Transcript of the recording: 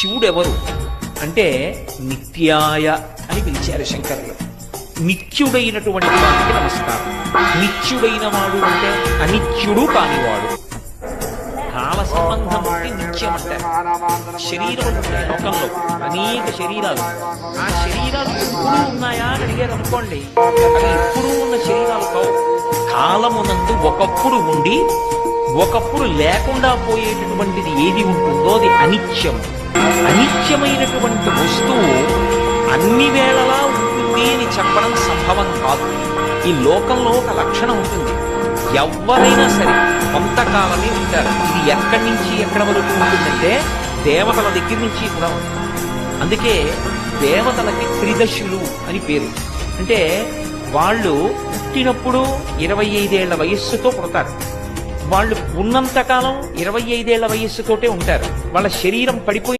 శివుడెవరు అంటే నిత్యాయ అని పిలిచారు శంకరులు. నిత్యుడైనటువంటి వాడికి నమస్కారం. నిత్యుడైన వాడు అంటే అనిత్యుడు కానివాడు. కాల సంబంధం ఉంటే నిత్యం అంటారు. శరీరం ఉంటాయి లోకంలో, అనేక శరీరాలు. ఆ శరీరాలు ఎప్పుడూ ఉన్నాయా అని అడిగారు అనుకోండి, అవి ఎప్పుడూ ఉన్న శరీరాలు కావు. కాలమునందు ఒకప్పుడు ఉండి ఒకప్పుడు లేకుండా పోయేటటువంటిది ఏది ఉంటుందో అది అనిత్యం. అనిత్యమైనటువంటి వస్తువు అన్ని వేళలా ఉంటుంది అని చెప్పడం సంభవం కాదు. ఈ లోకంలో ఒక లక్షణం ఉంటుంది, ఎవరైనా సరే కొంతకాలమే ఉంటారు. ఇది ఎక్కడి నుంచి ఎక్కడ వరకు ఉంటుందంటే దేవతల దగ్గర నుంచి కూడా ఉంటుంది. అందుకే దేవతలకి త్రిదశులు అని పేరు. అంటే వాళ్ళు పుట్టినప్పుడు 25 ఏళ్ల వయస్సుతో పుడతారు. వాళ్ళు ఉన్నంతకాలం 25 ఏళ్ల వయస్సుతోటే ఉంటారు. వాళ్ళ శరీరం పడిపోయి